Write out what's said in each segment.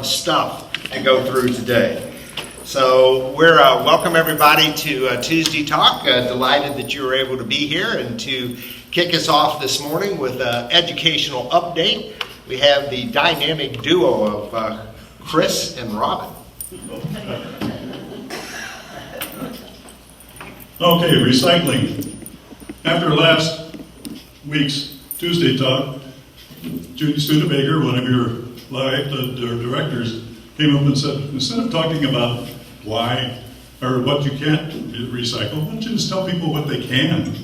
of stuff to go through today. So we're welcome everybody to Tuesday Talk. Delighted that you were able to be here and to kick us off this morning with an educational update. We have the dynamic duo of Chris and Robin. Okay, recycling. After last week's Tuesday talk, Judy Studebaker, one of your directors, came up and said, instead of talking about why or what you can't recycle, why don't you just tell people what they can?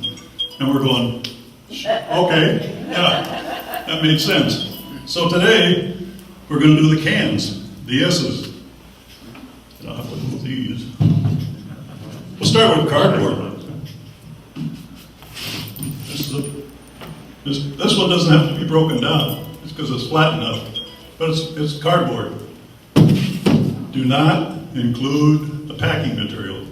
And we're going, okay, yeah, that made sense. So today, we're going to do the cans, the S's. And I'll have to move these. We'll start with cardboard. This one doesn't have to be broken down. It's because it's flat enough. But it's cardboard. Do not include the packing material.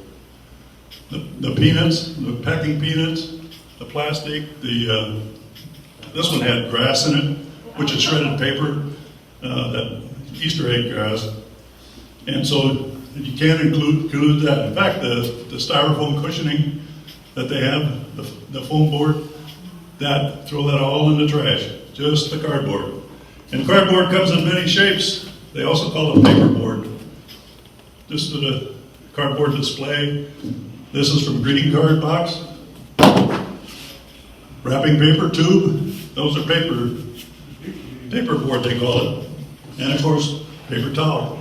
The peanuts, the packing peanuts, the plastic, this one had grass in it, which is shredded paper, that Easter egg grass. And so you can't include that. In fact, the styrofoam cushioning that they have, the foam board, throw that all in the trash, just the cardboard. And cardboard comes in many shapes. They also call it paperboard. This is a cardboard display. This is from greeting card box. Wrapping paper tube, those are paperboard they call it. And of course, paper towel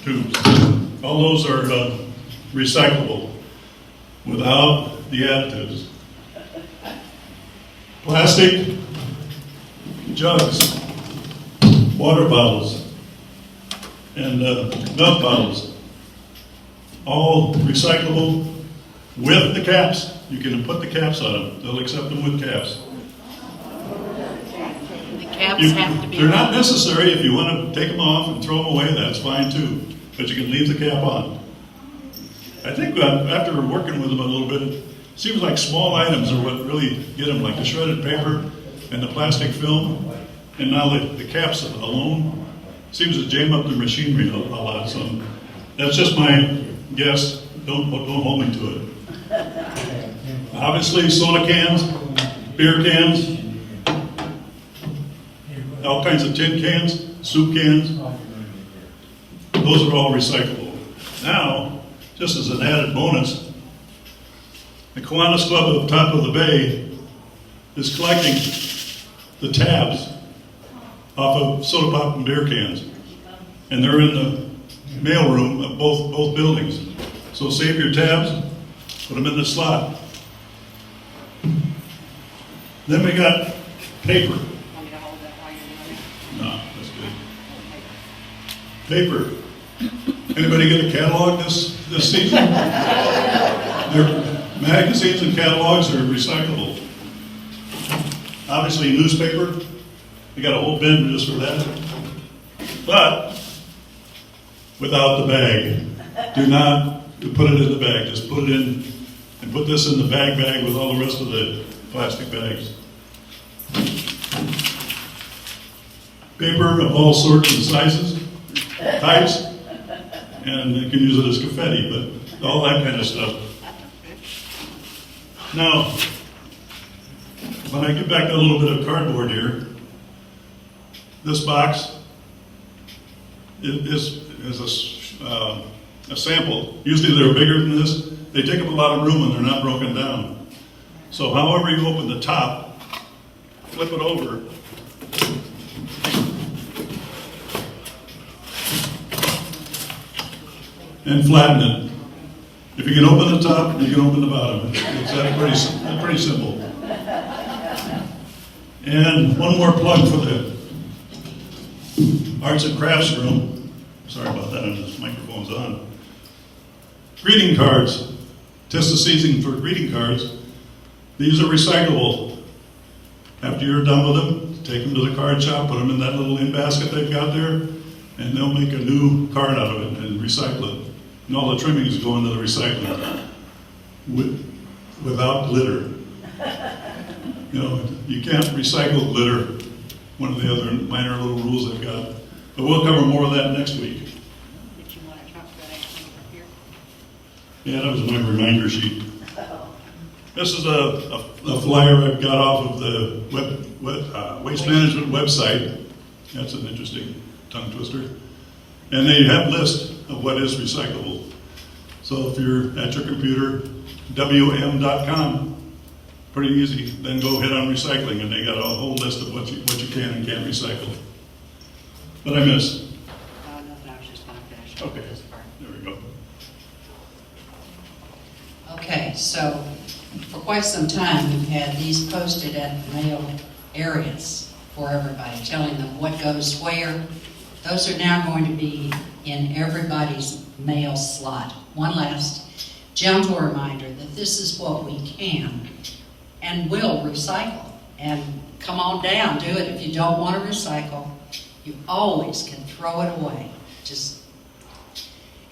tubes. All those are recyclable without the additives. Plastic jugs, water bottles, and milk bottles, all recyclable with the caps. You can put the caps on them. They'll accept them with caps. The caps have to be. They're not necessary. If you want to take them off and throw them away, that's fine too. But you can leave the cap on. I think after working with them a little bit, it seems like small items are what really get them, like the shredded paper and the plastic film. And now the caps alone seems to jam up the machinery a lot. So that's just my guess. Don't hold me to it. Obviously, soda cans, beer cans, all kinds of tin cans, soup cans. Those are all recyclable. Now, just as an added bonus, the Kiwanis Club at the top of the bay is collecting the tabs off of soda pop and beer cans. And they're in the mail room of both buildings. So save your tabs, put them in the slot. Then we got paper. Want me to hold that while you're doing it? No, that's good. Paper. Anybody get a catalog this season? Their magazines and catalogs are recyclable. Obviously, newspaper. We got a whole bin just for that. But without the bag. Do not put it in the bag. Just put it in and put this in the bag with all the rest of the plastic bags. Paper of all sorts and sizes, types, and you can use it as confetti, but all that kind of stuff. Now, when I get back to a little bit of cardboard here, this box is a sample. Usually they're bigger than this. They take up a lot of room when they're not broken down. So however you open the top, flip it over, and flatten it. If you can open the top, you can open the bottom. It's pretty simple. And one more plug for the Arts and Crafts room. Sorry about that, this microphone's on. Greeting cards. Tis the season for greeting cards. These are recyclable. After you're done with them, take them to the card shop, put them in that little in basket they've got there, and they'll make a new card out of it and recycle it. And all the trimmings go into the recycling without glitter. You know, you can't recycle glitter. One of the other minor little rules they've got. But we'll cover more of that next week. Did you want to talk about anything from here? Yeah, that was my reminder sheet. This is a flyer I've got off of the Waste Management website. That's an interesting tongue twister. And they have a list of what is recyclable. So if you're at your computer, WM.com, pretty easy. Then go hit on recycling, and they got a whole list of what you can and can't recycle. But I missed. Nothing, I was just going to finish up Okay, this part. there we go. Okay, so for quite some time, we've had these posted at mail areas for everybody, telling them what goes where. Those are now going to be in everybody's mail slot. One last gentle reminder that this is what we can and will recycle. And come on down, do it. If you don't want to recycle, you always can throw it away.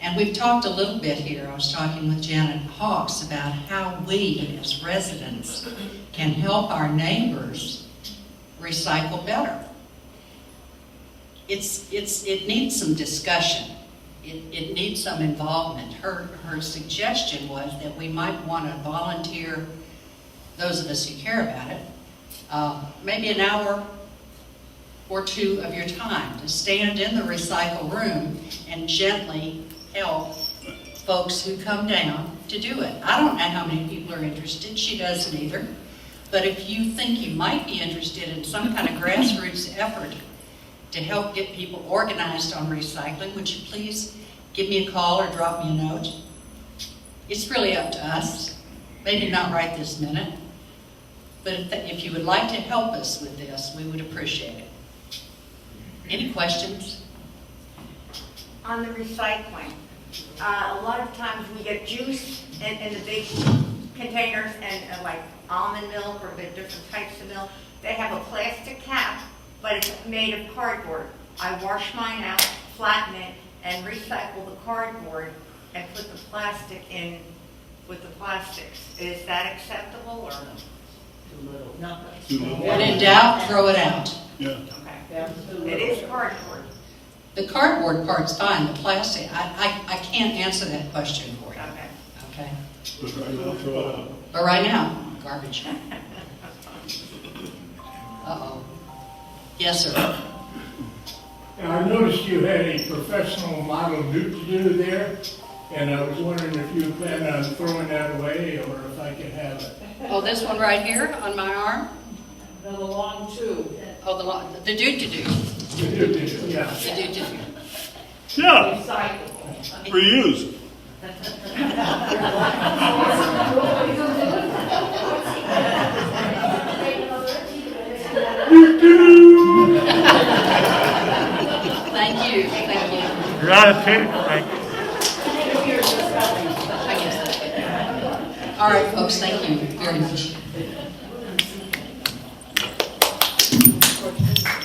And we've talked a little bit here. I was talking with Janet Hawks about how we as residents can help our neighbors recycle better. It needs some discussion. It needs some involvement. Her suggestion was that we might want to volunteer, those of us who care about it, maybe an hour or two of your time to stand in the recycle room and gently help folks who come down to do it. I don't know how many people are interested. She doesn't either. But if you think you might be interested in some kind of grassroots effort to help get people organized on recycling, would you please give me a call or drop me a note? It's really up to us. Maybe not right this minute. But if you would like to help us with this, we would appreciate it. Any questions? On the recycling, a lot of times we get juice in the big containers and like almond milk or the different types of milk. They have a plastic cap, but it's made of cardboard. I wash mine out, flatten it, and recycle the cardboard and put the plastic in with the plastics. Is that acceptable or? When in doubt, throw it out. Yeah. Okay. It is cardboard. The cardboard part's fine, the plastic, I can't answer that question for you. Okay. Okay? But right now, throw it out. But right now, garbage. Uh-oh. Yes, sir. Now, I noticed you had a professional model nude to do there, and I was wondering if you plan on throwing that away or if I could have it. Oh, this one right here on my arm? The long tube. Oh, the do-to-do. You do, yeah. The do-to-do. Yeah, Recycle. reuse. Thank you, thank you. You're out of tape, thank you. I guess that's good. All right, folks, thank you very much.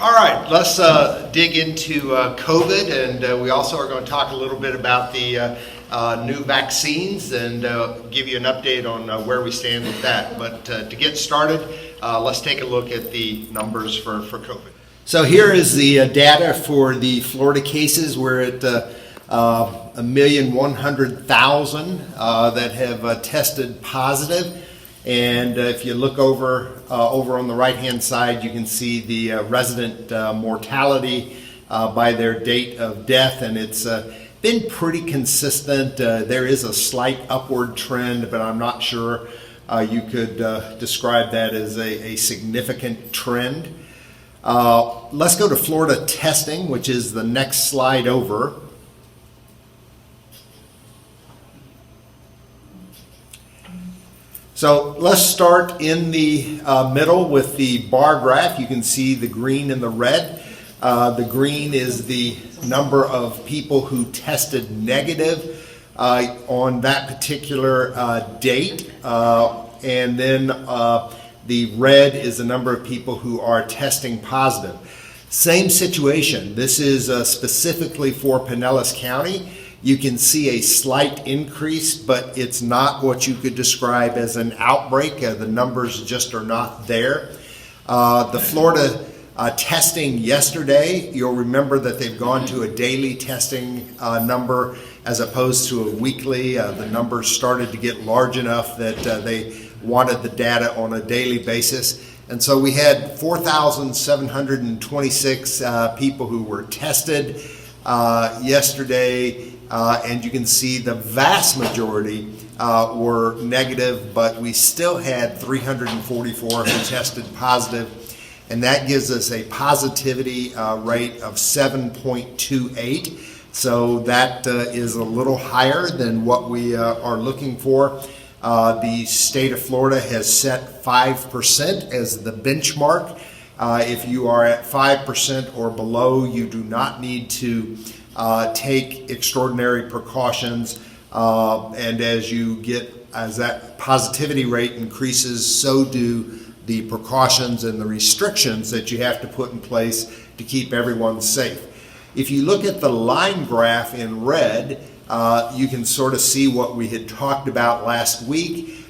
All right, let's dig into COVID, and we also are going to talk a little bit about the new vaccines and give you an update on where we stand with that. But to get started, let's take a look at the numbers for COVID. So here is the data for the Florida cases. We're at 1,100,000 that have tested positive. And if you look over on the right-hand side, you can see the resident mortality by their date of death, and it's been pretty consistent. There is a slight upward trend, but I'm not sure you could describe that as a significant trend. Let's go to Florida testing, which is the next slide over. So let's start in the middle with the bar graph. You can see the green and the red. The green is the number of people who tested negative on that particular date. And then the red is the number of people who are testing positive. Same situation. This is specifically for Pinellas County. You can see a slight increase, but it's not what you could describe as an outbreak. The numbers just are not there. The Florida testing yesterday. You'll remember that they've gone to a daily testing number as opposed to a weekly. The numbers started to get large enough that they wanted the data on a daily basis. And so we had 4,726 people who were tested yesterday, and you can see the vast majority were negative, but we still had 344 who tested positive, and that gives us a positivity rate of 7.28. So that is a little higher than what we are looking for. The state of Florida has set 5% as the benchmark. If you are at 5% or below, you do not need to take extraordinary precautions. And as that positivity rate increases, so do the precautions and the restrictions that you have to put in place to keep everyone safe. If you look at the line graph in red, you can sort of see what we had talked about last week.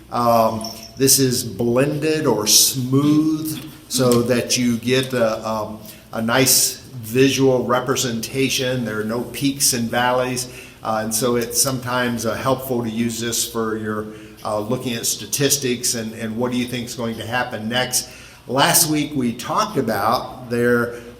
This is blended or smooth so that you get a nice visual representation. There are no peaks and valleys, and so it's sometimes helpful to use this for your looking at statistics and what do you think is going to happen next. Last week we talked about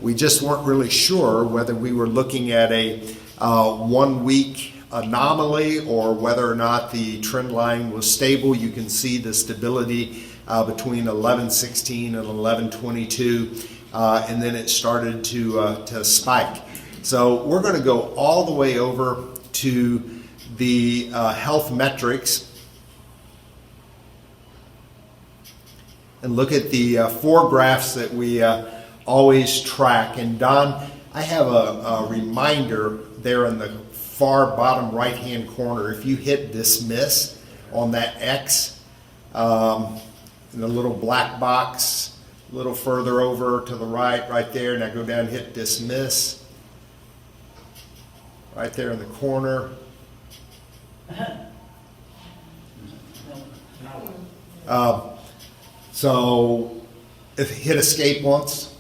we just weren't really sure whether we were looking at a 1 week anomaly or whether or not the trend line was stable. You can see the stability between 11:16 and 11:22, and then it started to spike. So we're going to go all the way over to the health metrics and look at the 4 graphs that we always track. And Don, I have a reminder there in the far bottom right hand corner. If you hit dismiss on that X in the little black box a little further over to the right there, now go down and hit dismiss right there in the corner. So if hit escape once,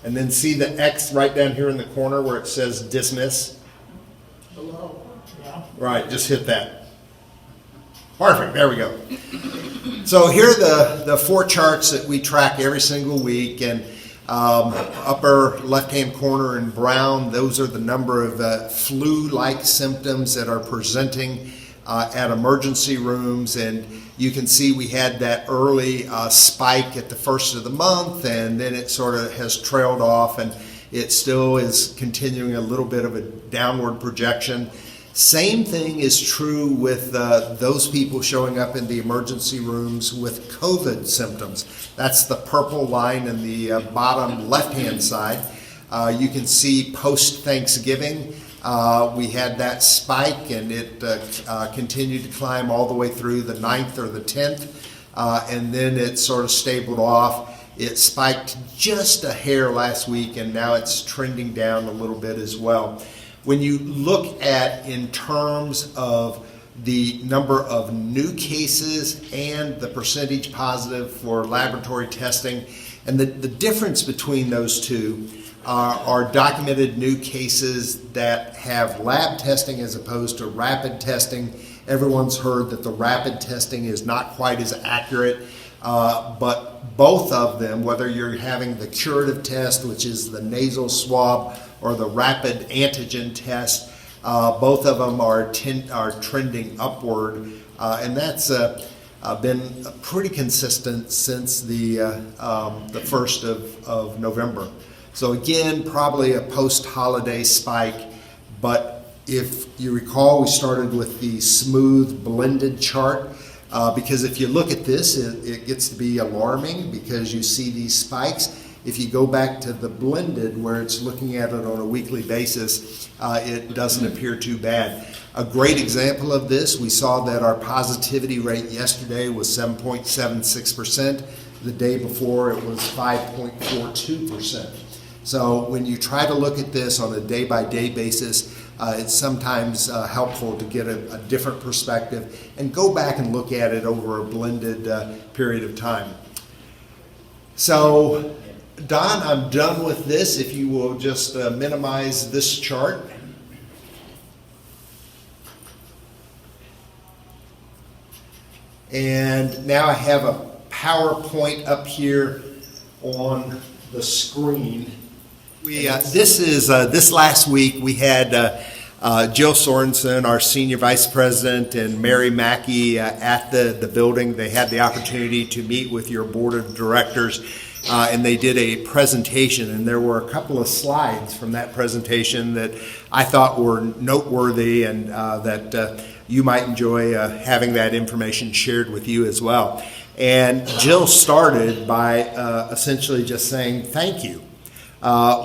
and then see the X right down here in the corner where it says dismiss. Below, yeah. Right, just hit that. Perfect, there we go. So here are the 4 charts that we track every single week, and upper left-hand corner in brown, those are the number of flu-like symptoms that are presenting at emergency rooms, and you can see we had that early spike at the first of the month, and then it sort of has trailed off, and it still is continuing a little bit of a downward projection. Same thing is true with those people showing up in the emergency rooms with COVID symptoms. That's the purple line in the bottom left-hand side. You can see post-Thanksgiving, we had that spike, and it continued to climb all the way through the 9th or the 10th, and then it sort of stabled off. It spiked just a hair last week, and now it's trending down a little bit as well. When you look at in terms of the number of new cases and the percentage positive for laboratory testing, and the difference between those two are documented new cases that have lab testing as opposed to rapid testing. Everyone's heard that the rapid testing is not quite as accurate, but both of them, whether you're having the curative test, which is the nasal swab, or the rapid antigen test, both of them are trending upward, and that's been pretty consistent since the 1st of November. So again, probably a post-holiday spike, but if you recall, we started with the smooth blended chart, because if you look at this, it gets to be alarming because you see these spikes. If you go back to the blended, where it's looking at it on a weekly basis, it doesn't appear too bad. A great example of this, we saw that our positivity rate yesterday was 7.76%. The day before, it was 5.42%. So when you try to look at this on a day-by-day basis, it's sometimes helpful to get a different perspective and go back and look at it over a blended period of time. So Don, I'm done with this. If you will just minimize this chart. And now I have a PowerPoint up here on the screen. This last week we had Jill Sorensen, our Senior Vice President, and Mary Mackey at the building. They had the opportunity to meet with your board of directors, and they did a presentation, and there were a couple of slides from that presentation that I thought were noteworthy and that you might enjoy having that information shared with you as well. And Jill started by essentially just saying thank you.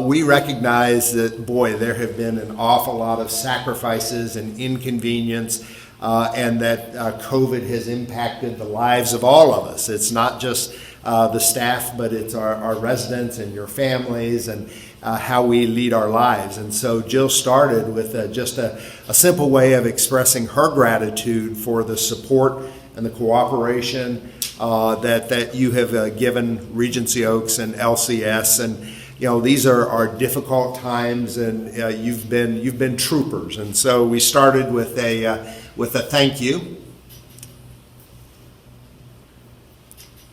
We recognize that, boy, there have been an awful lot of sacrifices and inconvenience, and that COVID has impacted the lives of all of us. It's not just the staff, but it's our residents and your families and how we lead our lives. And so Jill started with just a simple way of expressing her gratitude for the support and the cooperation that you have given Regency Oaks and LCS. And you know, these are difficult times, and you've been troopers. And so we started with a thank you.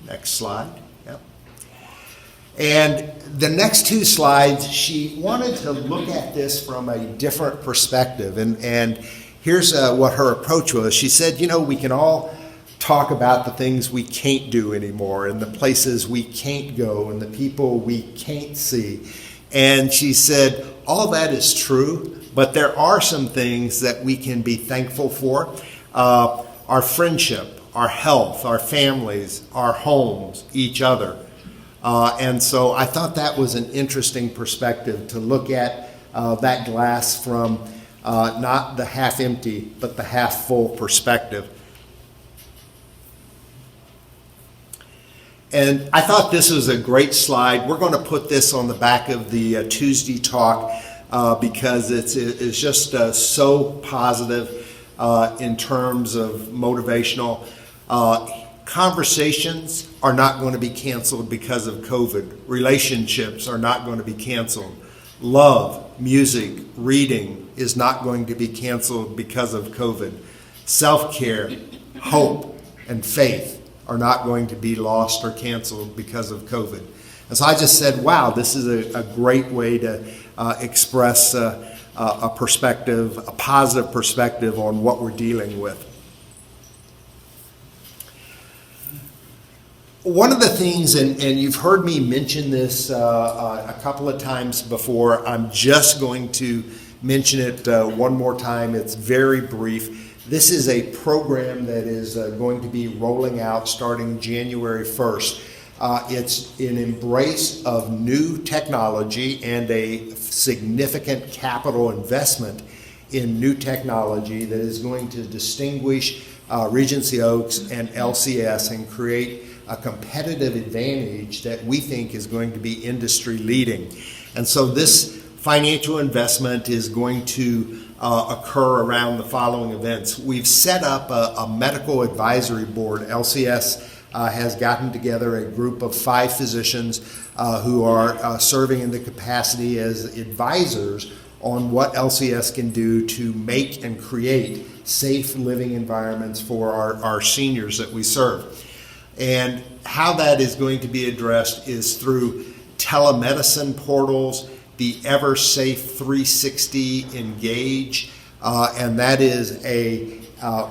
Next slide. Yep. And the next two slides, she wanted to look at this from a different perspective. And here's what her approach was. She said, you know, we can all talk about the things we can't do anymore and the places we can't go and the people we can't see. And she said, all that is true, but there are some things that we can be thankful for. Our friendship, our health, our families, our homes, each other. And so I thought that was an interesting perspective to look at that glass from not the half empty, but the half full perspective. And I thought this was a great slide. We're going to put this on the back of the Tuesday talk because it's just so positive in terms of motivational. Conversations are not going to be canceled because of COVID. Relationships are not going to be canceled. Love, music, reading is not going to be canceled because of COVID. Self-care, hope, and faith are not going to be lost or canceled because of COVID. And so I just said, wow, this is a great way to express a perspective, a positive perspective on what we're dealing with. One of the things, and you've heard me mention this a couple of times before, I'm just going to mention it one more time. It's very brief. This is a program that is going to be rolling out starting January 1st. It's an embrace of new technology and a significant capital investment in new technology that is going to distinguish Regency Oaks and LCS and create a competitive advantage that we think is going to be industry leading. And so this financial investment is going to occur around the following events. We've set up a medical advisory board. LCS has gotten together a group of 5 physicians who are serving in the capacity as advisors on what LCS can do to make and create safe living environments for our seniors that we serve. And how that is going to be addressed is through telemedicine portals, the EverSafe 360 Engage, and that is a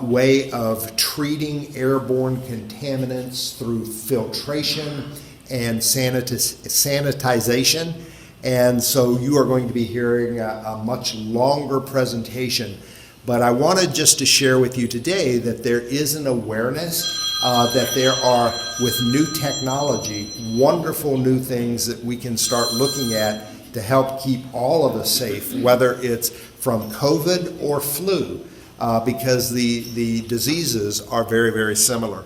way of treating airborne contaminants through filtration and sanitization. And so you are going to be hearing a much longer presentation. But I wanted just to share with you today that there is an awareness that there are, with new technology, wonderful new things that we can start looking at to help keep all of us safe, whether it's from COVID or flu, because the diseases are very, very similar.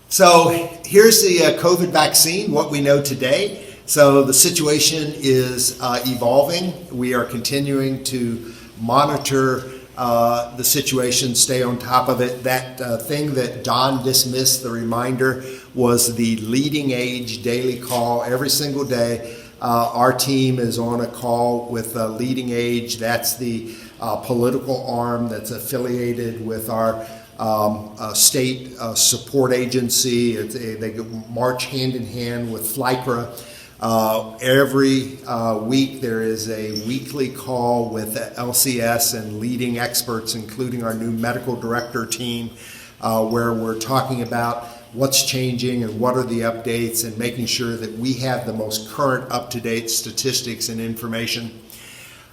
So here's the COVID vaccine, what we know today. So the situation is evolving. We are continuing to monitor the situation, stay on top of it. That thing that Don dismissed, the reminder, was the Leading Age daily call. Every single day, our team is on a call with Leading Age. That's the political arm that's affiliated with our state support agency. They march hand in hand with FLICRA. Every week there is a weekly call with LCS and leading experts, including our new medical director team, where we're talking about what's changing and what are the updates and making sure that we have the most current up-to-date statistics and information.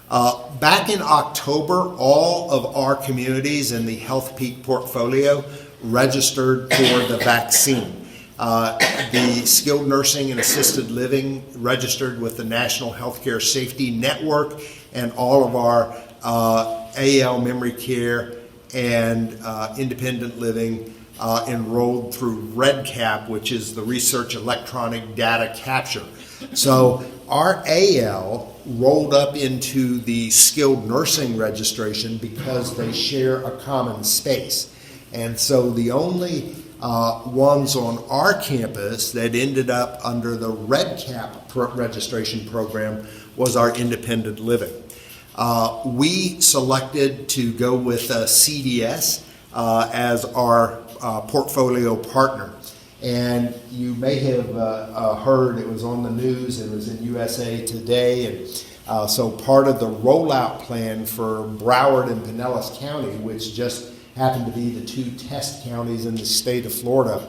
Back in October, all of our communities in the Health Peak portfolio registered for the vaccine. The skilled nursing and assisted living registered with the National Healthcare Safety Network, and all of our AL memory care and independent living enrolled through REDCap, which is the Research Electronic Data Capture. So our AL rolled up into the skilled nursing registration because they share a common space. And so the only ones on our campus that ended up under the REDCap registration program was our independent living. We selected to go with CDS as our portfolio partner. And you may have heard, it was on the news, it was in USA Today, and so part of the rollout plan for Broward and Pinellas County, which just happen to be the two test counties in the state of Florida.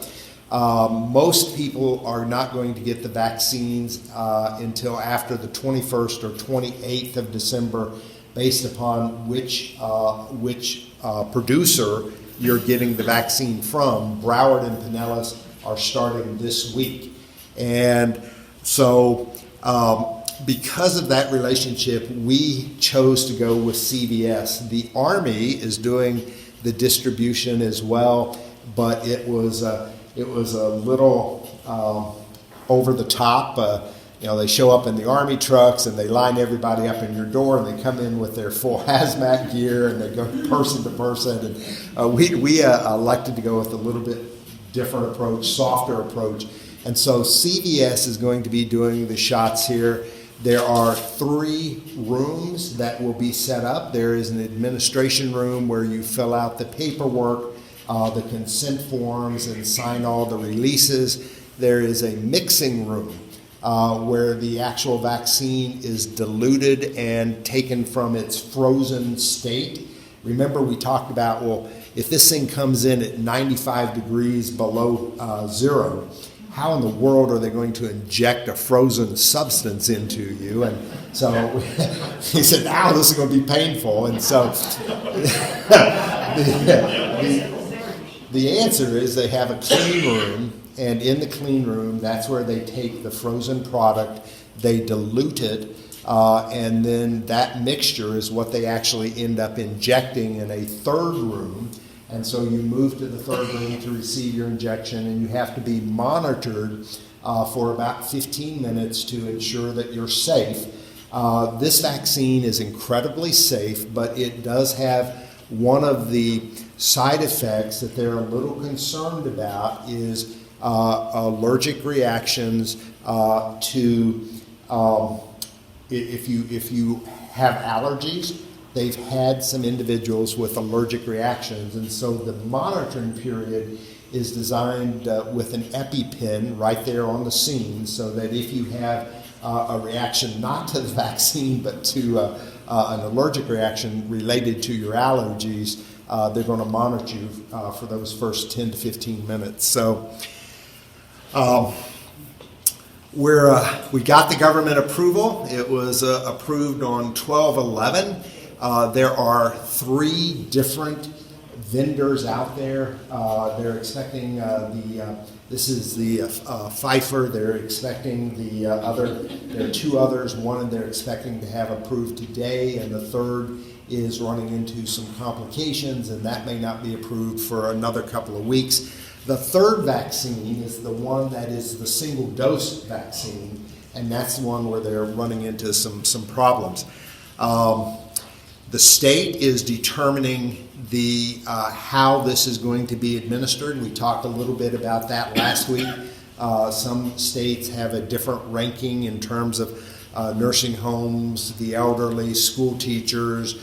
Most people are not going to get the vaccines until after the 21st or 28th of December, based upon which producer you're getting the vaccine from. Broward and Pinellas are starting this week. And so because of that relationship, we chose to go with CVS. The Army is doing the distribution as well, but it was a little over the top. They show up in the Army trucks and they line everybody up in your door, and they come in with their full hazmat gear and they go person to person. And we elected to go with a little bit different approach, softer approach. And so CVS is going to be doing the shots here. There are 3 rooms that will be set up. There is an administration room where you fill out the paperwork, the consent forms, and sign all the releases. There is a mixing room where the actual vaccine is diluted and taken from its frozen state. Remember, we talked about, well, if this thing comes in at 95 degrees below zero, how in the world are they going to inject a frozen substance into you? And so he said, "Now this is going to be painful." And so the answer is they have a clean room, and in the clean room, that's where they take the frozen product, they dilute it, and then that mixture is what they actually end up injecting in a third room. And so you move to the third room to receive your injection, and you have to be monitored for about 15 minutes to ensure that you're safe. This vaccine is incredibly safe, but it does have one of the side effects that they're a little concerned about is allergic reactions to if you have allergies. They've had some individuals with allergic reactions, and so the monitoring period is designed with an EpiPen right there on the scene, so that if you have a reaction not to the vaccine but to an allergic reaction related to your allergies, they're going to monitor you for those first 10 to 15 minutes. So we got the government approval. It was approved on 12/11. There are 3 different vendors out there. They're expecting this is the Pfizer. They're expecting there are 2 others. One they're expecting to have approved today, and the third is running into some complications, and that may not be approved for another couple of weeks. The third vaccine is the one that is the single-dose vaccine, and that's the one where they're running into some problems. The state is determining how this is going to be administered. We talked a little bit about that last week. Some states have a different ranking in terms of nursing homes, the elderly, school teachers,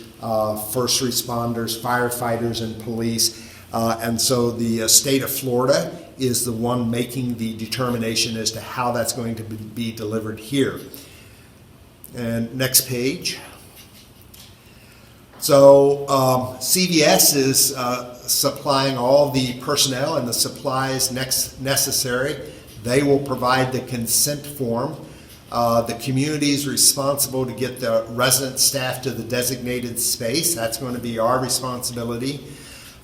first responders, firefighters, and police. And so the state of Florida is the one making the determination as to how that's going to be delivered here. And next page. So CVS is supplying all the personnel and the supplies necessary. They will provide the consent form. The community is responsible to get the resident staff to the designated space. That's going to be our responsibility.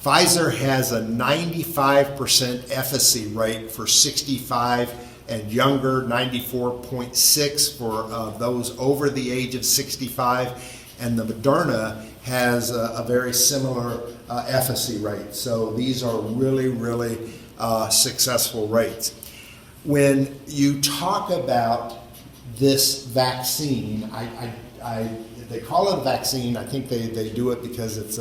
Pfizer has a 95% efficacy rate for 65 and younger, 94.6 for those over the age of 65, and the Moderna has a very similar efficacy rate. So these are really, really successful rates. When you talk about this vaccine, they call it a vaccine. I think they do it because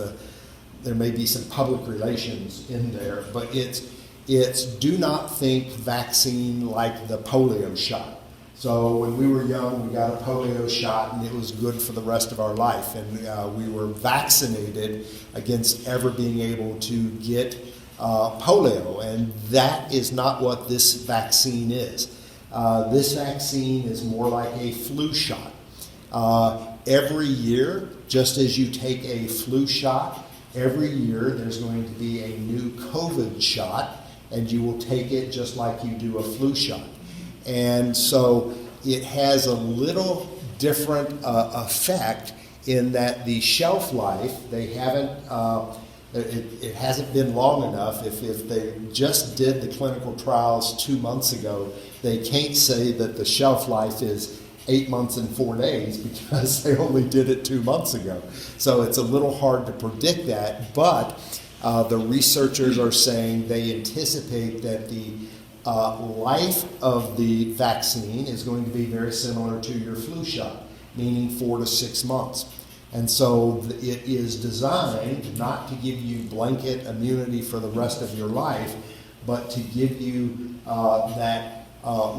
there may be some public relations in there, but it's do not think vaccine like the polio shot. So when we were young, we got a polio shot, and it was good for the rest of our life. And we were vaccinated against ever being able to get polio. And that is not what this vaccine is. This vaccine is more like a flu shot. Every year, just as you take a flu shot, every year there's going to be a new COVID shot, and you will take it just like you do a flu shot. And so it has a little different effect in that the shelf life, they haven't, it hasn't been long enough. If they just did the clinical trials 2 months ago, they can't say that the shelf life is 8 months and 4 days because they only did it 2 months ago. So it's a little hard to predict that, but the researchers are saying they anticipate that the life of the vaccine is going to be very similar to your flu shot, meaning 4 to 6 months. And so it is designed not to give you blanket immunity for the rest of your life, but to give you that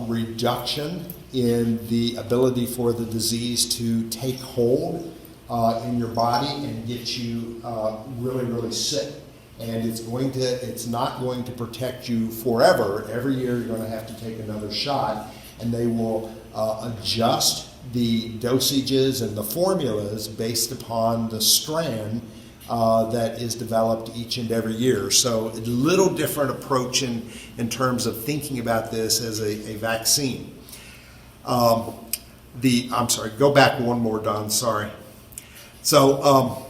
reduction in the ability for the disease to take hold in your body and get you really, really sick. And it's not going to protect you forever. Every year you're going to have to take another shot, and they will adjust the dosages and the formulas based upon the strand that is developed each and every year. So a little different approach in terms of thinking about this as a vaccine. I'm sorry, go back one more, Don, sorry. So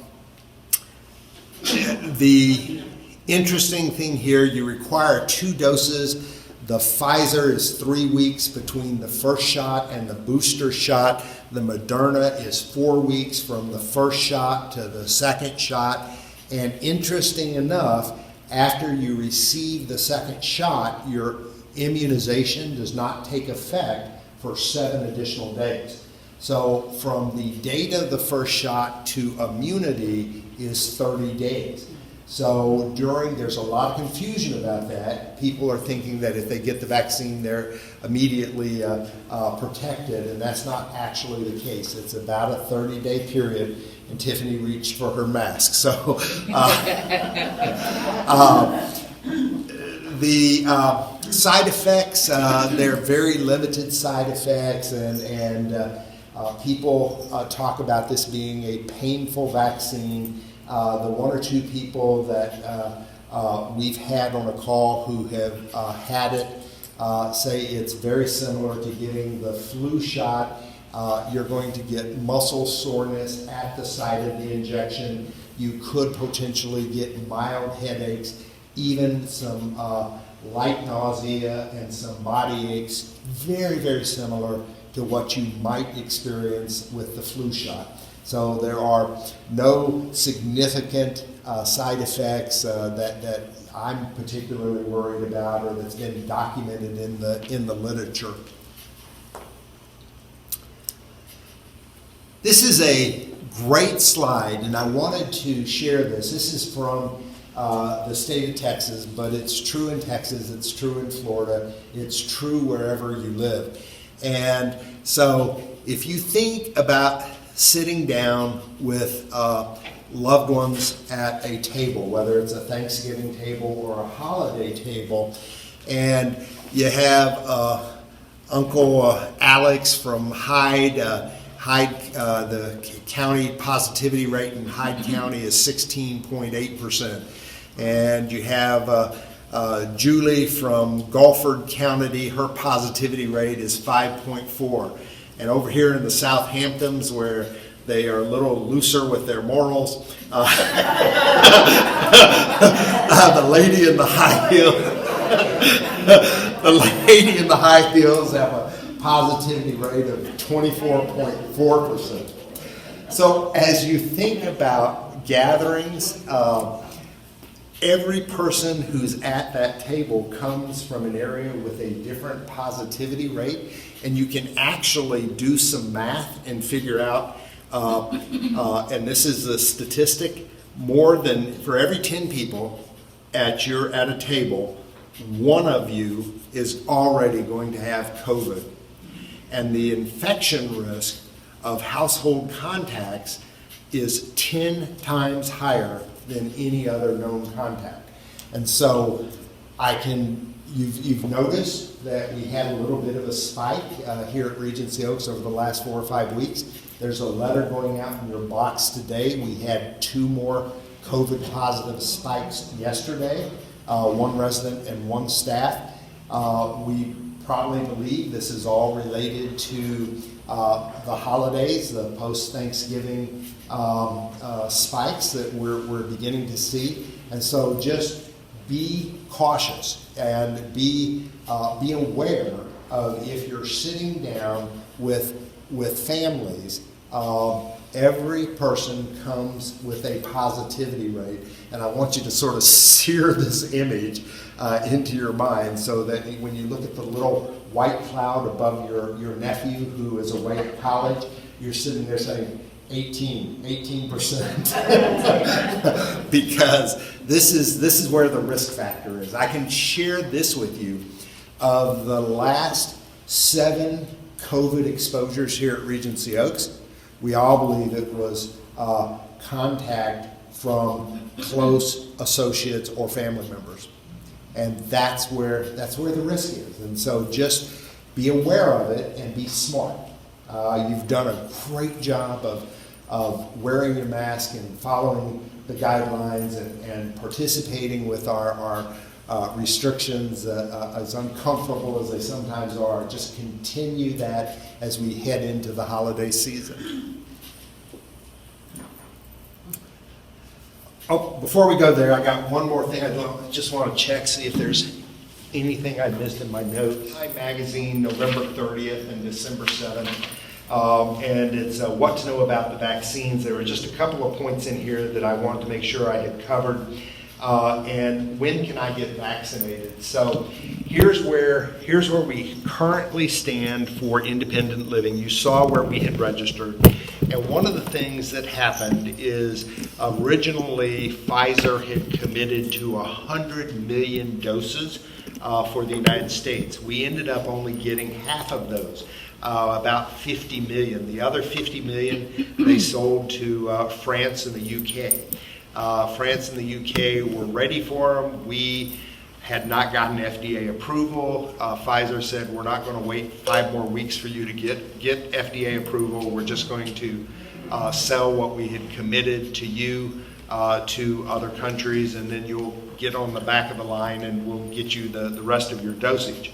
the interesting thing here, you require 2 doses. The Pfizer is 3 weeks between the first shot and the booster shot. The Moderna is 4 weeks from the first shot to the second shot. And interesting enough, after you receive the second shot, your immunization does not take effect for 7 additional days. So from the date of the first shot to immunity is 30 days. So there's a lot of confusion about that. People are thinking that if they get the vaccine, they're immediately protected, and that's not actually the case. It's about a 30-day period, and Tiffany reached for her mask. So the side effects, they're very limited side effects, and people talk about this being a painful vaccine. The 1 or 2 people that we've had on a call who have had it say it's very similar to getting the flu shot. You're going to get muscle soreness at the site of the injection. You could potentially get mild headaches, even some light nausea and some body aches, very, very similar to what you might experience with the flu shot. So there are no significant side effects that I'm particularly worried about or that's been documented in the literature. This is a great slide, and I wanted to share this. This is from the state of Texas, but it's true in Texas, it's true in Florida, it's true wherever you live. And so if you think about sitting down with loved ones at a table, whether it's a Thanksgiving table or a holiday table, and you have Uncle Alex from Hyde, the county positivity rate in Hyde County is 16.8%. And you have Julie from Gulford County, her positivity rate is 5.4. And over here in the Southamptons, where they are a little looser with their morals, the lady in the high heels, the lady in the high heels have a positivity rate of 24.4%. So as you think about gatherings, every person who's at that table comes from an area with a different positivity rate, and you can actually do some math and figure out, and this is the statistic, more than, for every 10 people at a table, one of you is already going to have COVID. And the infection risk of household contacts is 10 times higher than any other known contact. And so you've noticed that we had a little bit of a spike here at Regency Oaks over the last 4 or 5 weeks. There's a letter going out in your box today. We had 2 more COVID positive spikes yesterday, 1 resident and 1 staff. We probably believe this is all related to the holidays, the post-Thanksgiving spikes that we're beginning to see. And so just be cautious and be aware of, if you're sitting down with families, every person comes with a positivity rate. And I want you to sort of sear this image into your mind, so that when you look at the little white cloud above your nephew who is away at college, you're sitting there saying 18%. Because this is where the risk factor is. I can share this with you. Of the last 7 COVID exposures here at Regency Oaks, we all believe it was contact from close associates or family members. And that's where the risk is. And so just be aware of it and be smart. You've done a great job of wearing your mask and following the guidelines and participating with our restrictions, as uncomfortable as they sometimes are. Just continue that as we head into the holiday season. Oh, before we go there, I got one more thing. I just want to check, see if there's anything I missed in my notes. Time Magazine, November 30th and December 7th. And it's what to know about the vaccines. There were just a couple of points in here that I wanted to make sure I had covered. And when can I get vaccinated? So here's where we currently stand for independent living. You saw where we had registered. And one of the things that happened is originally Pfizer had committed to 100 million doses for the United States. We ended up only getting half of those, about 50 million. The other 50 million they sold to France and the UK. France and the UK were ready for them. We had not gotten FDA approval. Pfizer said, we're not going to wait 5 more weeks for you to get FDA approval. We're just going to sell what we had committed to you to other countries, and then you'll get on the back of the line and we'll get you the rest of your dosage.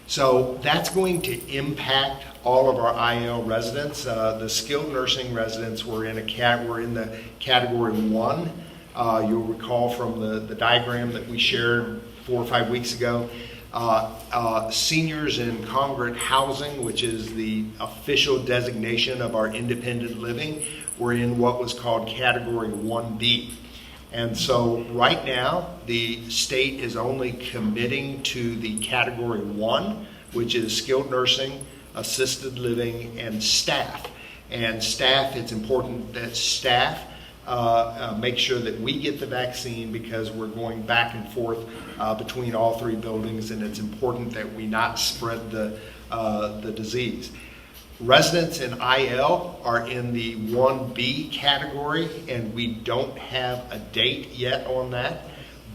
So that's going to impact all of our IL residents. The skilled nursing residents were in the category 1. You'll recall from the diagram that we shared 4 or 5 weeks ago. Seniors in congregate housing, which is the official designation of our independent living, were in what was called category 1B. And so right now, the state is only committing to the category 1, which is skilled nursing, assisted living, and staff. And staff, it's important that staff make sure that we get the vaccine, because we're going back and forth between all three buildings, and it's important that we not spread the disease. Residents in IL are in the 1B category, and we don't have a date yet on that.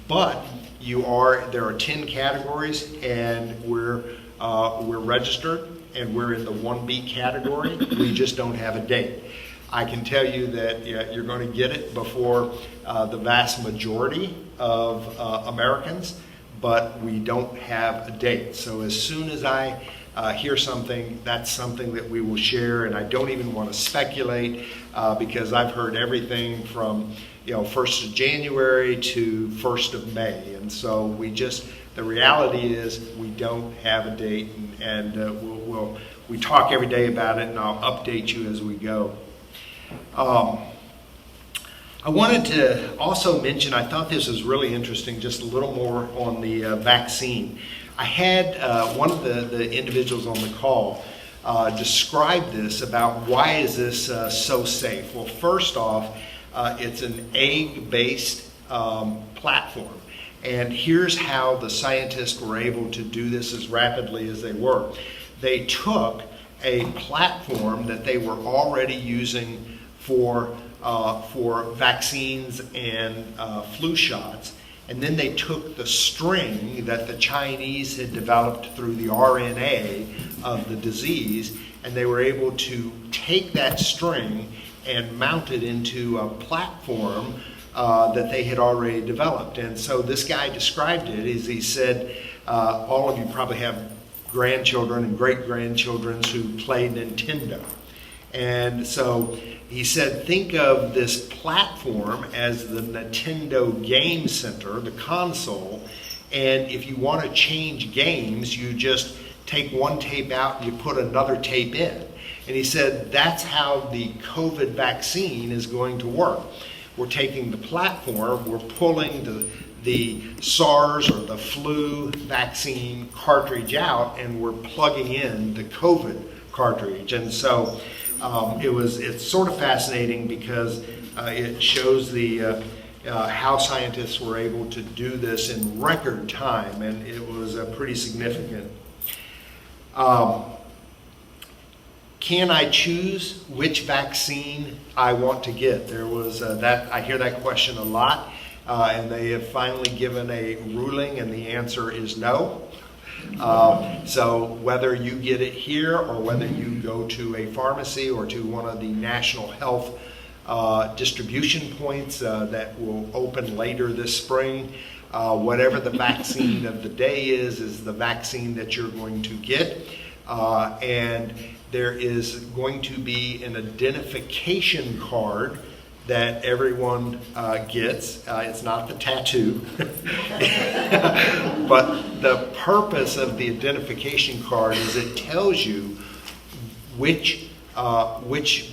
But there are 10 categories, and we're registered, and we're in the 1B category. We just don't have a date. I can tell you that you're going to get it before the vast majority of Americans, but we don't have a date. So as soon as I hear something, that's something that we will share, and I don't even want to speculate because I've heard everything from 1st of January to 1st of May, and so the reality is we don't have a date, and we talk every day about it, and I'll update you as we go. I wanted to also mention, I thought this was really interesting, just a little more on the vaccine. I had one of the individuals on the call describe this about why is this so safe. Well, first off, it's an egg-based platform. And here's how the scientists were able to do this as rapidly as they were. They took a platform that they were already using for vaccines and flu shots, and then they took the string that the Chinese had developed through the RNA of the disease, and they were able to take that string and mount it into a platform that they had already developed. And so this guy described it as he said, all of you probably have grandchildren and great-grandchildren who play Nintendo. And so he said, think of this platform as the Nintendo Game Center, the console, and if you want to change games, you just take one tape out and you put another tape in. And he said, that's how the COVID vaccine is going to work. We're taking the platform, we're pulling the SARS or the flu vaccine cartridge out, and we're plugging in the COVID cartridge. And so it's sort of fascinating because it shows how scientists were able to do this in record time, and it was pretty significant. Can I choose which vaccine I want to get? There was I hear that question a lot, and they have finally given a ruling, and the answer is no. So whether you get it here or whether you go to a pharmacy or to one of the national health distribution points that will open later this spring, whatever the vaccine of the day is the vaccine that you're going to get. And there is going to be an identification card that everyone gets. It's not the tattoo. But the purpose of the identification card is it tells you which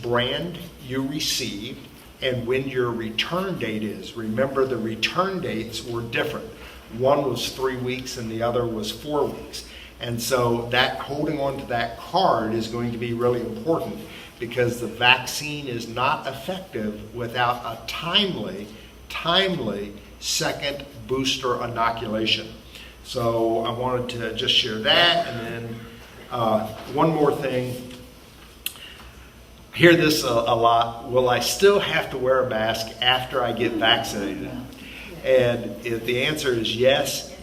brand you received and when your return date is. Remember, the return dates were different. One was 3 weeks and the other was 4 weeks. And so that holding on to that card is going to be really important, because the vaccine is not effective without a timely second booster inoculation. So I wanted to just share that. And then one more thing. I hear this a lot. Will I still have to wear a mask after I get vaccinated? And if the answer is yes,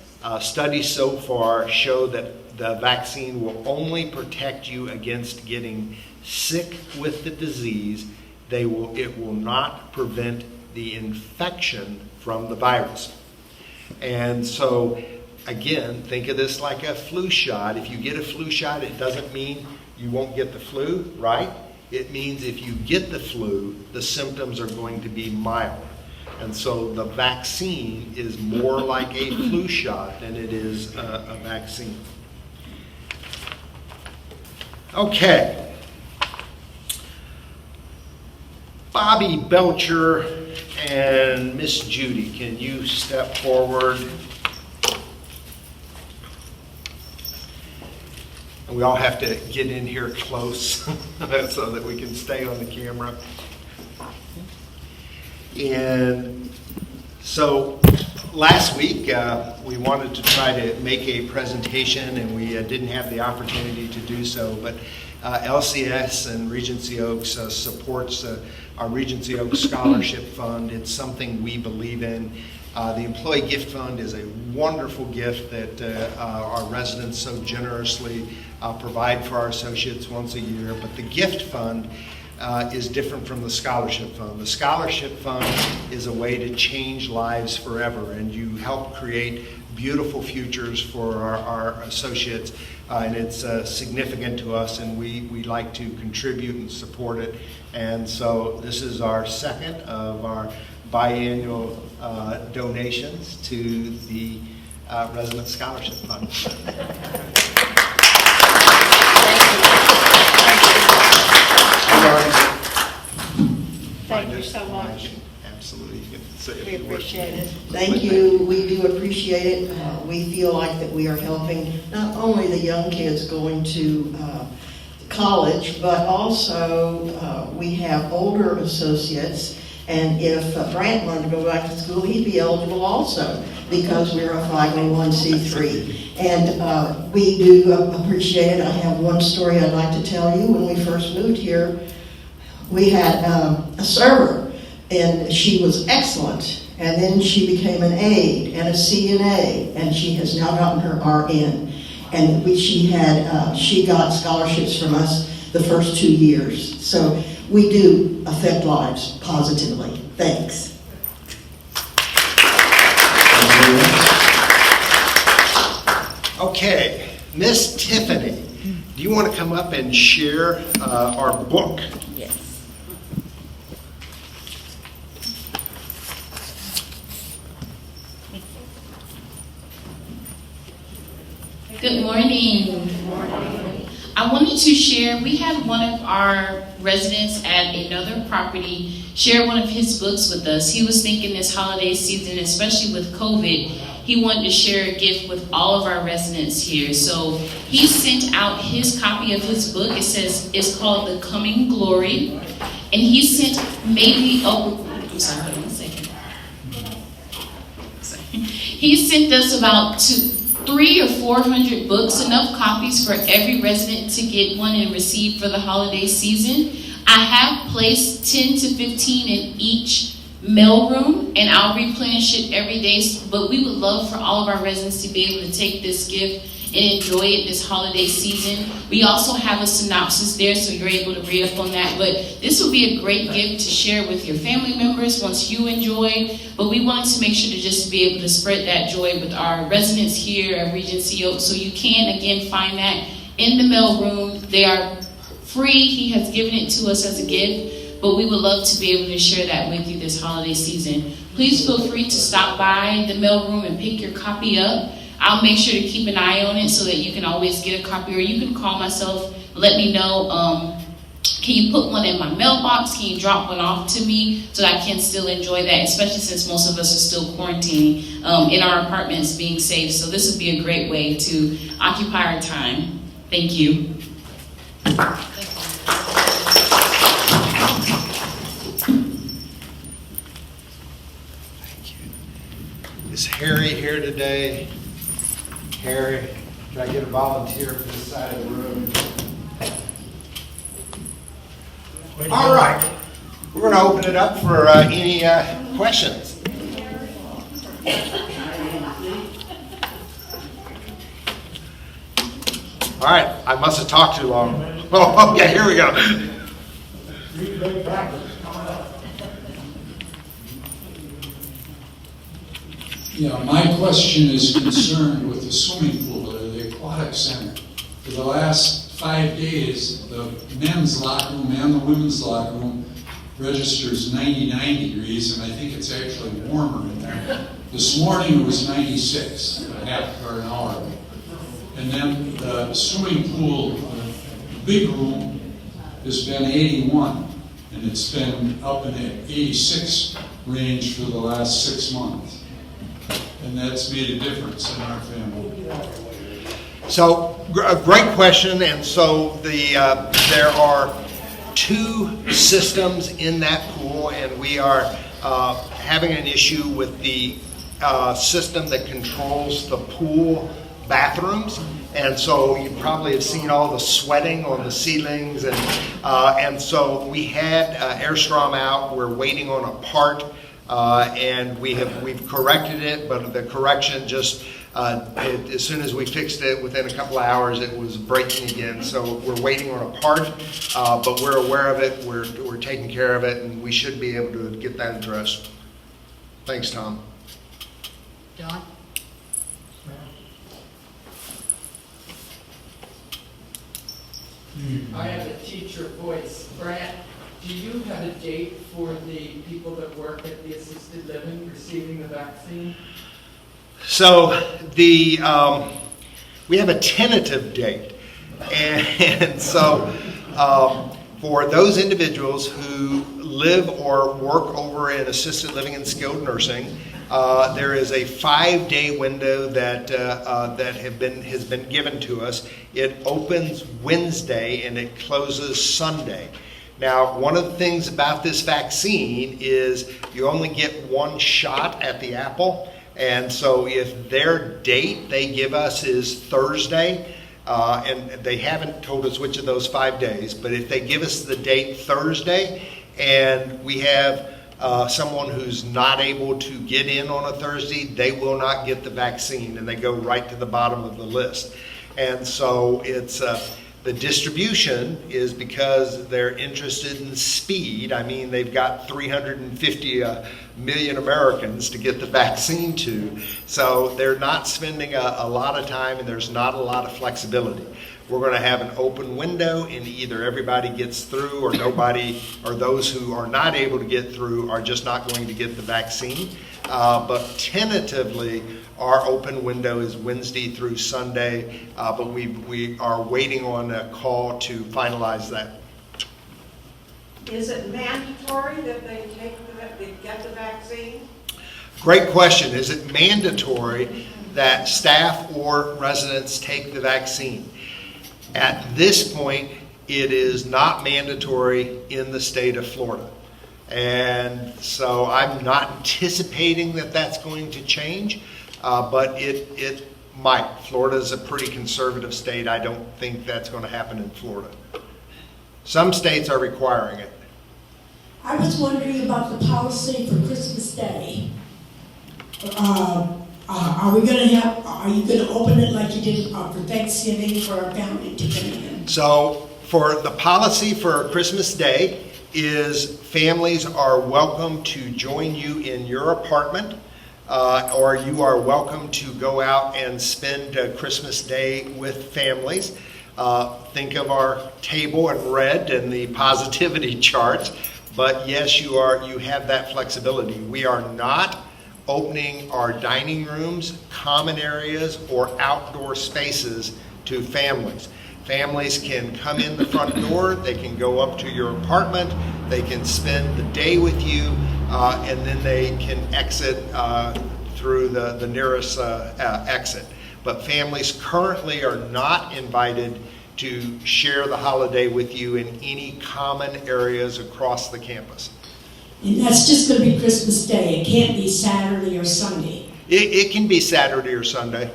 studies so far show that the vaccine will only protect you against getting sick with the disease. It will not prevent the infection from the virus. And so, again, think of this like a flu shot. If you get a flu shot, it doesn't mean you won't get the flu, right? It means if you get the flu, the symptoms are going to be mild. And so the vaccine is more like a flu shot than it is a vaccine. Okay. Bobby Belcher and Miss Judy, can you step forward? And we all have to get in here close so that we can stay on the camera. And so last week, we wanted to try to make a presentation, and we didn't have the opportunity to do so, but LCS and Regency Oaks supports our Regency Oaks Scholarship Fund. It's something we believe in. The Employee Gift Fund is a wonderful gift that our residents so generously provide for our associates once a year, but the Gift Fund is different from the Scholarship Fund. The Scholarship Fund is a way to change lives forever, and you help create beautiful futures for our associates, and it's significant to us, and we like to contribute and support it. And so this is our second of our biannual donations to the Resident Scholarship Fund. Thank you so much. Absolutely. You can say a We few words. appreciate it. Thank you, we do appreciate it. We feel like that we are helping not only the young kids going to college, but also we have older associates, and if Brant wanted to go back to school, he'd be eligible also, because we're a 501c3. And we do appreciate it. I have one story I'd like to tell you. When we first moved here, we had a server, and she was excellent. And then she became an aide and a CNA, and she has now gotten her RN. And she got scholarships from us the first 2 years. So we do affect lives positively. Thanks. Okay, Miss Tiffany, do you want to come up and share our book? Yes. Good morning. I wanted to share, we had one of our residents at another property share one of his books with us. He was thinking this holiday season, especially with COVID, he wanted to share a gift with all of our residents here. So he sent out his copy of his book. It's called The Coming Glory. And he sent I'm sorry, hold on a second. Sorry. He sent us about 300 or 400 books, enough copies for every resident to get one and receive for the holiday season. I have placed 10 to 15 in each mailroom, and I'll replenish it every day, but we would love for all of our residents to be able to take this gift and enjoy it this holiday season. We also have a synopsis there, so you're able to read up on that, but this would be a great gift to share with your family members once you enjoy, but we wanted to make sure to just be able to spread that joy with our residents here at Regency Oaks, so you can, again, find that in the mailroom. They are free. He has given it to us as a gift, but we would love to be able to share that with you this holiday season. Please feel free to stop by the mailroom and pick your copy up. I'll make sure to keep an eye on it so that you can always get a copy, or you can call myself, let me know, can you put one in my mailbox? Can you drop one off to me so that I can still enjoy that, especially since most of us are still quarantining in our apartments, being safe. So this would be a great way to occupy our time. Thank you. Is Harry here today? Harry, can I get a volunteer for this side of the room? All right, we're going to open it up for any questions. All right, I must have talked too long. Oh, okay, here we go. Yeah, my question is concerned with the swimming pool or the aquatic center. For the last 5 days, the men's locker room and the women's locker room registers 99 degrees, and I think it's actually warmer in there. This morning it was 96, a half or an hour. And then the swimming pool, the big room, has been 81, and it's been up in the 86 range for the last 6 months. And that's made a difference in our family. So A great question, and so there are 2 systems in that pool, and we are having an issue with the system that controls the pool bathrooms. And so you probably have seen all the sweating on the ceilings, and so we had Airstrom out. We're waiting on a part, and we've corrected it, but the correction just as soon as we fixed it, within a couple of hours, it was breaking again. So we're waiting on a part, but we're aware of it. We're taking care of it, and we should be able to get that addressed. Thanks, Tom. Don? I have a teacher voice. Brant, do you have a date for the people that work at the assisted living receiving the vaccine? So we have a tentative date, and so for those individuals who live or work over in assisted living and skilled nursing, there is a 5-day window that has been given to us. It opens Wednesday and it closes Sunday. Now, one of the things about this vaccine is you only get 1 shot at the apple, and so if their date they give us is Thursday, and they haven't told us which of those 5 days, but if they give us the date Thursday and we have someone who's not able to get in on a Thursday, they will not get the vaccine, and they go right to the bottom of the list. And so it's the distribution is because they're interested in speed. I mean, they've got 350 million Americans to get the vaccine to, so they're not spending a lot of time, and there's not a lot of flexibility. We're going to have an open window, and either everybody gets through, or nobody, or those who are not able to get through are just not going to get the vaccine. But tentatively, our open window is Wednesday through Sunday, but we are waiting on a call to finalize that. Is it mandatory that they get the vaccine? Great question. Is it mandatory that staff or residents take the vaccine? At this point, it is not mandatory in the state of Florida. And so I'm not anticipating that that's going to change, but it might. Florida is a pretty conservative state. I don't think that's going to happen in Florida. Some states are requiring it. I was wondering about the policy for Christmas Day. Are you going to open it like you did for Thanksgiving for our family to come in? So for the policy for Christmas Day is families are welcome to join you in your apartment, or you are welcome to go out and spend Christmas Day with families. Think of our table in red and the positivity charts, but yes, you have that flexibility. We are not opening our dining rooms, common areas, or outdoor spaces to families. Families can come in the front door, they can go up to your apartment, they can spend the day with you, and then they can exit through the nearest exit. But families currently are not invited to share the holiday with you in any common areas across the campus. And that's just going to be Christmas Day. It can't be Saturday or Sunday. It can be Saturday or Sunday.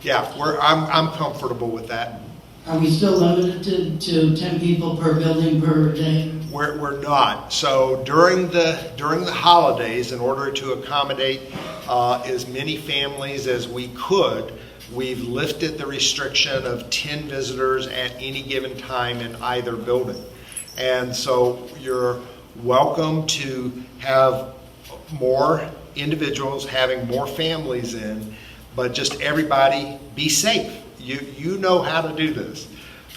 Yeah, I'm comfortable with that. Are we still limited to 10 people per building per day? We're not. So during the holidays, in order to accommodate as many families as we could, we've lifted the restriction of 10 visitors at any given time in either building. And so you're welcome to have more individuals, having more families in, but just everybody be safe. You know how to do this.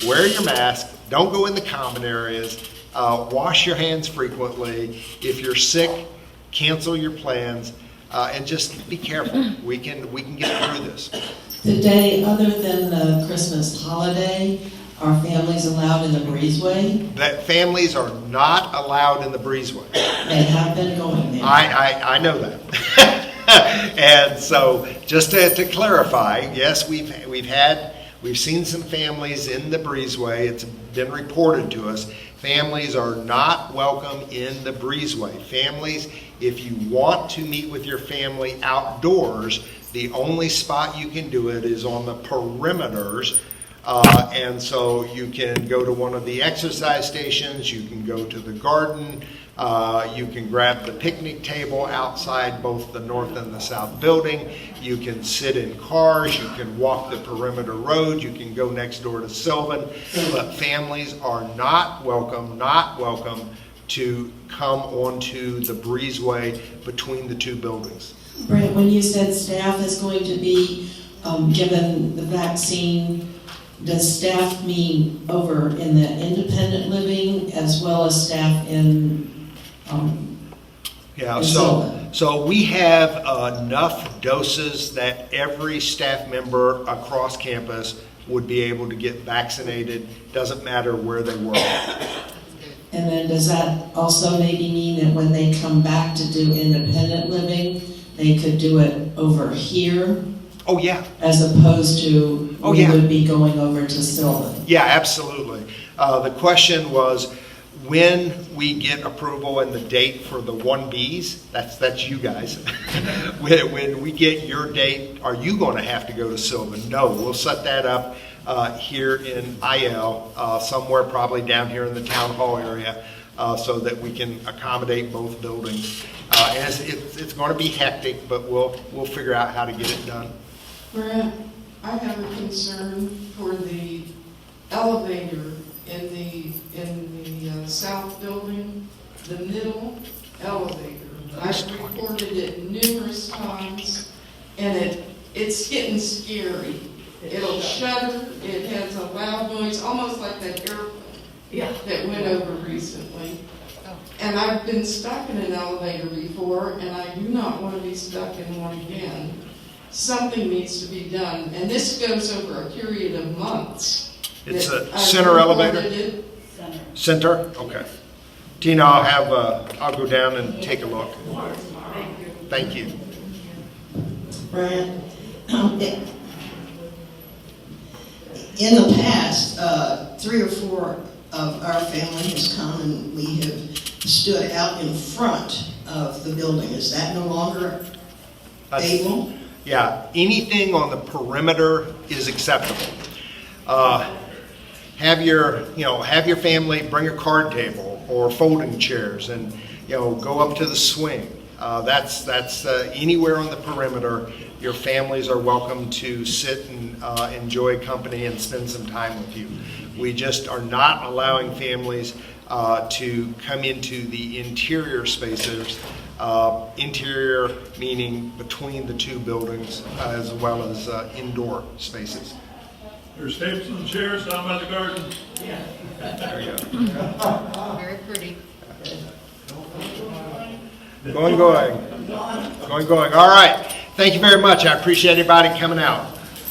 Wear your mask, don't go in the common areas, wash your hands frequently. If you're sick, cancel your plans, and just be careful. We can get through this. The day other than the Christmas holiday, are families allowed in the breezeway? That families are not allowed in the breezeway. They have been going there. I know that. And so just to clarify, yes, we've had We've seen some families in the breezeway. It's been reported to us. Families are not welcome in the breezeway. Families, if you want to meet with your family outdoors, the only spot you can do it is on the perimeters. And so you can go to one of the exercise stations, you can go to the garden, you can grab the picnic table outside both the north and the south building, you can sit in cars, you can walk the perimeter road, you can go next door to Sylvan, but families are not welcome to come onto the breezeway between the two buildings. Brent, when you said staff is going to be given the vaccine, does staff mean over in the independent living as well as staff in Yeah, in so, Sylvan? so we have enough doses that every staff member across campus would be able to get vaccinated, doesn't matter where they work. And then does that also maybe mean that when they come back to do independent living, they could do it over here Oh, yeah. as opposed to Oh, we yeah. would be going over to Sylvan? Yeah, absolutely. The question was, when we get approval and the date for the 1Bs, that's you guys. When we get your date, are you going to have to go to Sylvan? No, we'll set that up here in IL, somewhere probably down here in the town hall area, so that we can accommodate both buildings. And it's going to be hectic, but we'll figure out how to get it done. Brent, I have a concern for the elevator in the south building, the middle elevator. I've reported it numerous times, and it's getting scary. It'll shudder, it has a loud noise, almost like that airplane that went over recently. And I've been stuck in an elevator before, and I do not want to be stuck in one again. Something needs to be done, and this goes over a period of months. It's a I've center elevator? reported it. Center? Okay. Tina, I'll go down and take a look. Thank you. Brian, in the past, 3 or 4 of our family has come and we have stood out in front of the building. Is that no longer able? Yeah, anything on the perimeter is acceptable. Have your family bring a card table or folding chairs and, go up to the swing. That's anywhere on the perimeter. Your families are welcome to sit and enjoy company and spend some time with you. We just are not allowing families to come into the interior spaces, interior meaning between the two buildings, as well as indoor spaces. There's tables and chairs down by the garden. Yeah. There you go. Very pretty. Going. All right. Thank you very much. I appreciate everybody coming out.